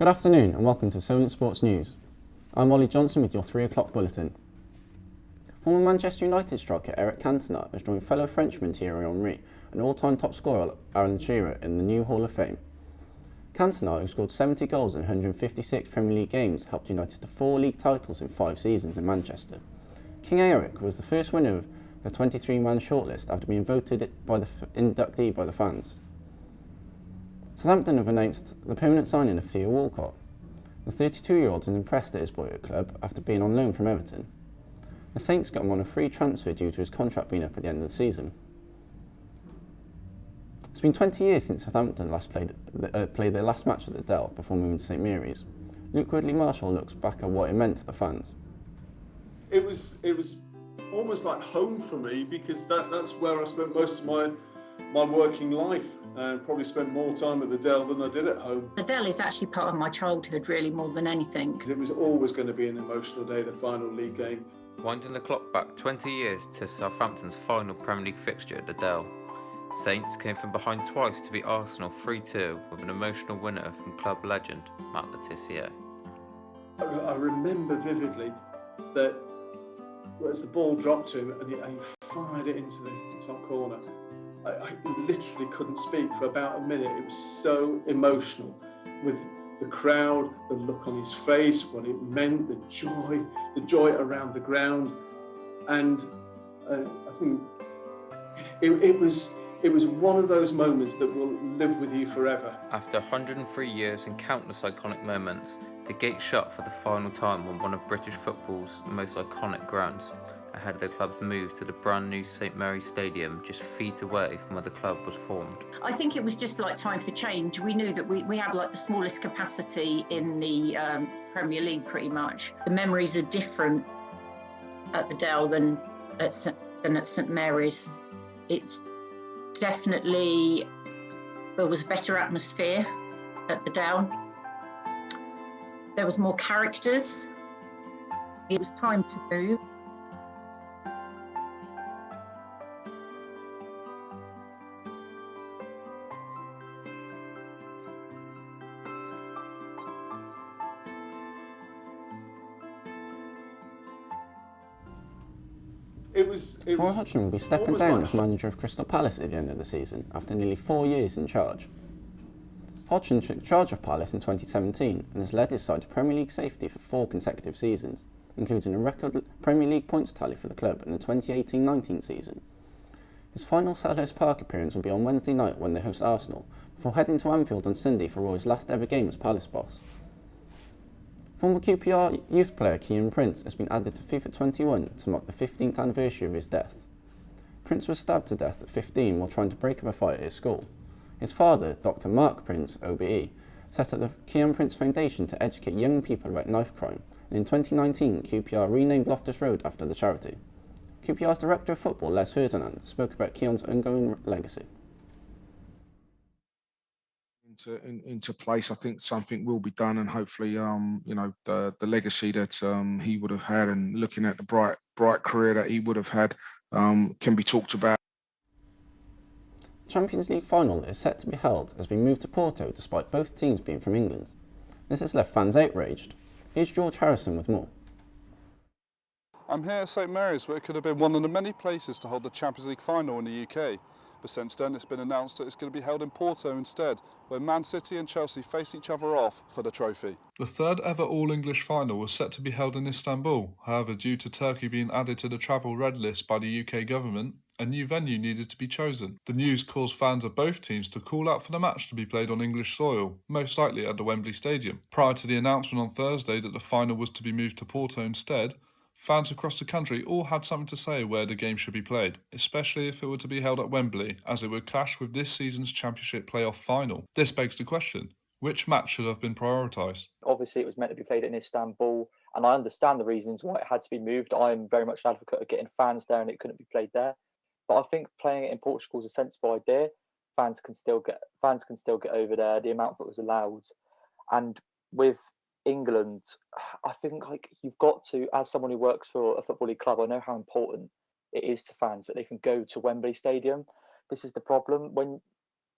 Good afternoon and welcome to Solent Sports News. I'm Ollie Johnson with your 3 o'clock bulletin. Former Manchester United striker Eric Cantona has joined fellow Frenchman Thierry Henry and all-time top scorer Alan Shearer in the new Hall of Fame. Cantona, who scored 70 goals in 156 Premier League games, helped United to 4 league titles in 5 seasons in Manchester. King Eric was the first winner of the 23-man shortlist after being voted by the inductee by the fans. Southampton have announced the permanent signing of Theo Walcott. The 32-year-old has impressed at his boyhood club after being on loan from Everton. The Saints got him on a free transfer due to his contract being up at the end of the season. It's been 20 years since Southampton last played their last match at the Dell before moving to St Mary's. Luke Woodley-Marshall looks back at what it meant to the fans. It was almost like home for me, because that's where I spent most of my working life, and probably spent more time at the Dell than I did at home. The Dell is actually part of my childhood, really, more than anything. It was always going to be an emotional day, the final league game. Winding the clock back 20 years to Southampton's final Premier League fixture at the Dell. Saints came from behind twice to beat Arsenal 3-2 with an emotional winner from club legend Matt Le Tissier. I remember vividly that as the ball dropped to him and he fired it into the top corner, I literally couldn't speak for about a minute. It was so emotional, with the crowd, the look on his face, what it meant, the joy around the ground, and I think it was one of those moments that will live with you forever. After 103 years and countless iconic moments, the gate shut for the final time on one of British football's most iconic grounds, ahead of the club's move to the brand new St Mary's Stadium, just feet away from where the club was formed. I think it was just like time for change. We knew that we had like the smallest capacity in the Premier League, pretty much. The memories are different at the Dell than at St Mary's. It's definitely, there was a better atmosphere at the Dell. There was more characters. It was time to move. Roy Hodgson will be stepping down as manager of Crystal Palace at the end of the season after nearly 4 years in charge. Hodgson took charge of Palace in 2017 and has led his side to Premier League safety for 4 consecutive seasons, including a record Premier League points tally for the club in the 2018-19 season. His final Selhurst Park appearance will be on Wednesday night when they host Arsenal, before heading to Anfield on Sunday for Roy's last ever game as Palace boss. Former QPR youth player Kieran Prince has been added to FIFA 21 to mark the 15th anniversary of his death. Prince was stabbed to death at 15 while trying to break up a fight at his school. His father, Dr. Mark Prince, OBE, set up the Kieran Prince Foundation to educate young people about knife crime, and in 2019 QPR renamed Loftus Road after the charity. QPR's Director of Football, Les Ferdinand, spoke about Kieran's ongoing legacy. Into place, I think something will be done, and hopefully, the legacy that he would have had, and looking at the bright career that he would have had, can be talked about. The Champions League final that is set to be held has been moved to Porto despite both teams being from England. This has left fans outraged. Here's George Harrison with more. I'm here at St Mary's, where it could have been one of the many places to hold the Champions League final in the UK. But since then it's been announced that it's going to be held in Porto instead, where Man City and Chelsea face each other off for the trophy. The third ever All-English final was set to be held in Istanbul. However, due to Turkey being added to the travel red list by the UK government, a new venue needed to be chosen. The news caused fans of both teams to call out for the match to be played on English soil, most likely at the Wembley Stadium. Prior to the announcement on Thursday that the final was to be moved to Porto instead, fans across the country all had something to say where the game should be played, especially if it were to be held at Wembley, as it would clash with this season's Championship playoff final. This begs the question, which match should have been prioritised? Obviously, it was meant to be played in Istanbul, and I understand the reasons why it had to be moved. I'm very much an advocate of getting fans there, and it couldn't be played there. But I think playing it in Portugal is a sensible idea. Fans can still get over there. The amount that was allowed, and with England, I think you've got to, as someone who works for a football league club, I know how important it is to fans that they can go to Wembley Stadium. This is the problem. When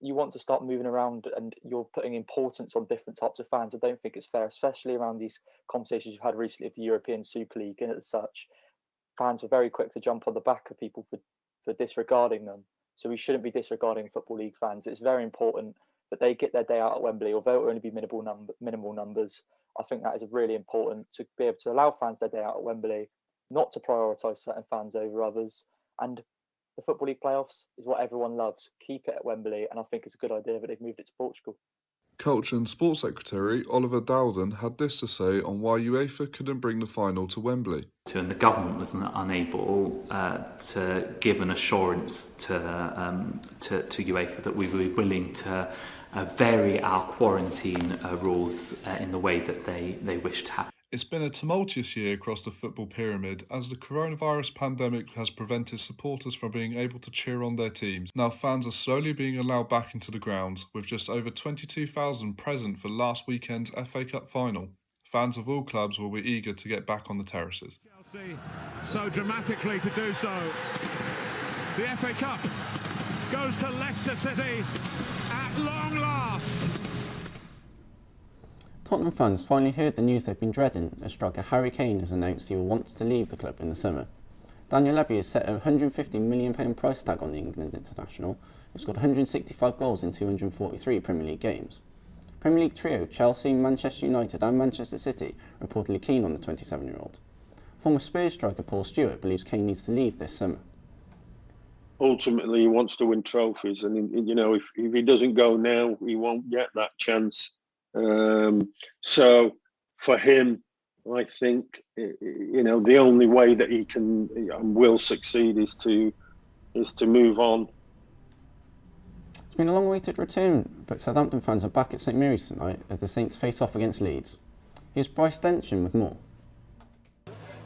you want to start moving around and you're putting importance on different types of fans. I don't think it's fair, especially around these conversations you've had recently of the European Super League. And as such, fans were very quick to jump on the back of people for disregarding them. So we shouldn't be disregarding Football League fans. It's very important that they get their day out at Wembley, although it will only be minimal numbers. I think that is really important to be able to allow fans their day out at Wembley, not to prioritise certain fans over others. And the Football League playoffs is what everyone loves. Keep it at Wembley, and I think it's a good idea that they've moved it to Portugal. Culture and Sports Secretary Oliver Dowden had this to say on why UEFA couldn't bring the final to Wembley. And the government was unable to give an assurance to UEFA that we were willing to vary our quarantine rules in the way that they wished to have. It's been a tumultuous year across the football pyramid as the coronavirus pandemic has prevented supporters from being able to cheer on their teams. Now fans are slowly being allowed back into the grounds, with just over 22,000 present for last weekend's FA Cup final. Fans of all clubs will be eager to get back on the terraces. Chelsea so dramatically to do so. The FA Cup goes to Leicester City at long last. Tottenham fans finally heard the news they've been dreading as striker Harry Kane has announced he wants to leave the club in the summer. Daniel Levy has set a £150 million price tag on the England international, who scored 165 goals in 243 Premier League games. Premier League trio Chelsea, Manchester United and Manchester City are reportedly keen on the 27-year-old. Former Spurs striker Paul Stewart believes Kane needs to leave this summer. Ultimately, he wants to win trophies, and you know, if he doesn't go now, he won't get that chance. So for him, I think, you know, the only way that he can and will succeed is to move on. It's been a long-awaited return, but Southampton fans are back at St Mary's tonight as the Saints face off against Leeds. Here's Bryce Densham with more.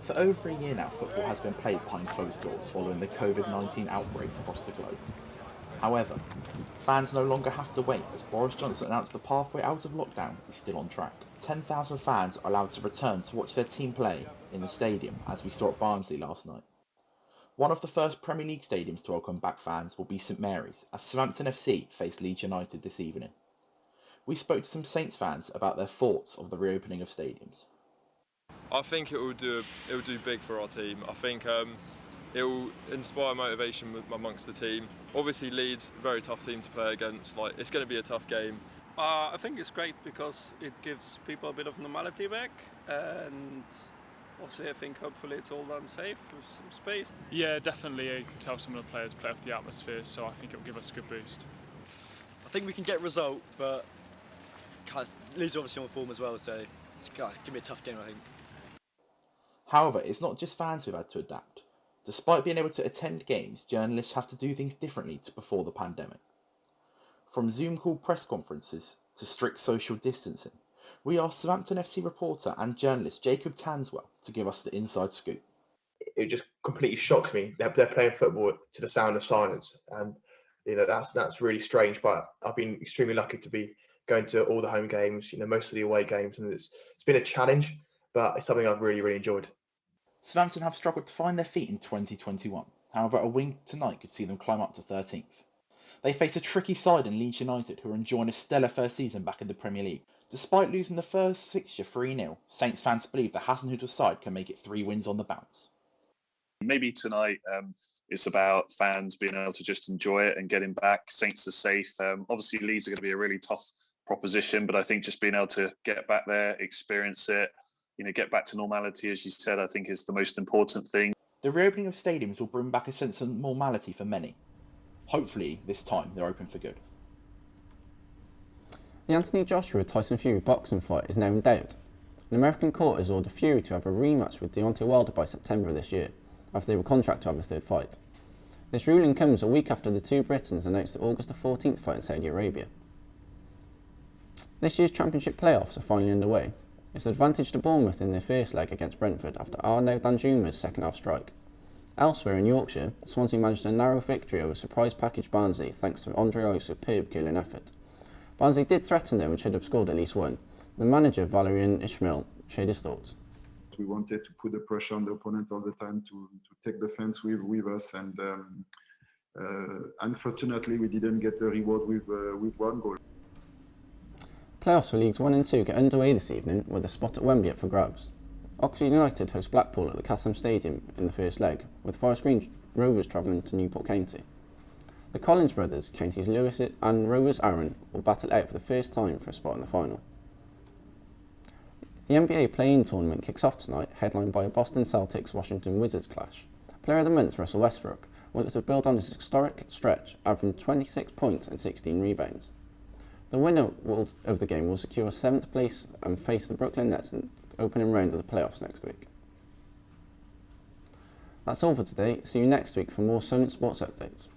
For over a year now, football has been played behind closed doors following the COVID-19 outbreak across the globe. However, fans no longer have to wait as Boris Johnson announced the pathway out of lockdown is still on track. 10,000 fans are allowed to return to watch their team play in the stadium, as we saw at Barnsley last night. One of the first Premier League stadiums to welcome back fans will be St Mary's, as Southampton FC face Leeds United this evening. We spoke to some Saints fans about their thoughts of the reopening of stadiums. I think it will do big for our team. I think it will inspire motivation amongst the team. Obviously Leeds, very tough team to play against. Like, it's going to be a tough game. I think it's great because it gives people a bit of normality back, and obviously I think hopefully it's all done safe with some space. Yeah, definitely. You can tell some of the players play off the atmosphere, so I think it'll give us a good boost. I think we can get a result, but Leeds are obviously on form as well, so it's going to be a tough game, I think. However, it's not just fans who've had to adapt. Despite being able to attend games, journalists have to do things differently to before the pandemic. From Zoom call press conferences to strict social distancing, we asked Southampton FC reporter and journalist Jacob Tanswell to give us the inside scoop. It just completely shocks me. They're playing football to the sound of silence, and you know that's really strange. But I've been extremely lucky to be going to all the home games, you know, most of the away games, and it's been a challenge, but it's something I've really enjoyed. Southampton have struggled to find their feet in 2021. However, a win tonight could see them climb up to 13th. They face a tricky side in Leeds United, who are enjoying a stellar first season back in the Premier League. Despite losing the first fixture 3-0, Saints fans believe the Hasenhüttl side can make it 3 wins on the bounce. Maybe tonight it's about fans being able to just enjoy it and getting back. Saints are safe. Obviously, Leeds are going to be a really tough proposition, but I think just being able to get back there, experience it, you know, get back to normality, as you said, I think is the most important thing. The reopening of stadiums will bring back a sense of normality for many. Hopefully, this time they're open for good. The Anthony Joshua-Tyson Fury boxing fight is now in doubt. An American court has ordered Fury to have a rematch with Deontay Wilder by September this year, after they were contracted to have a third fight. This ruling comes a week after the two Britons announced the August the 14th fight in Saudi Arabia. This year's Championship playoffs are finally underway. It's an advantage to Bournemouth in their first leg against Brentford after Arnaud Danjuma's second half strike. Elsewhere in Yorkshire, Swansea managed a narrow victory over surprise package Barnsley thanks to Andre Ayew superb killing effort. Barnsley did threaten them and should have scored at least one. The manager, Valerian Ismail, shared his thoughts. We wanted to put the pressure on the opponent all the time to take the fence with us, and Unfortunately, we didn't get the reward with one goal. Playoffs for Leagues 1 and 2 get underway this evening with a spot at Wembley up for grabs. Oxford United host Blackpool at the Castleham Stadium in the first leg, with Forest Green Rovers travelling to Newport County. The Collins brothers, Counties Lewis and Rovers Aaron, will battle out for the first time for a spot in the final. The NBA play-in tournament kicks off tonight, headlined by a Boston Celtics-Washington Wizards clash. Player of the Month Russell Westbrook will look to build on his historic stretch, averaging 26 points and 16 rebounds. The winner of the game will secure 7th place and face the Brooklyn Nets in the opening round of the playoffs next week. That's all for today. See you next week for more Solent Sports updates.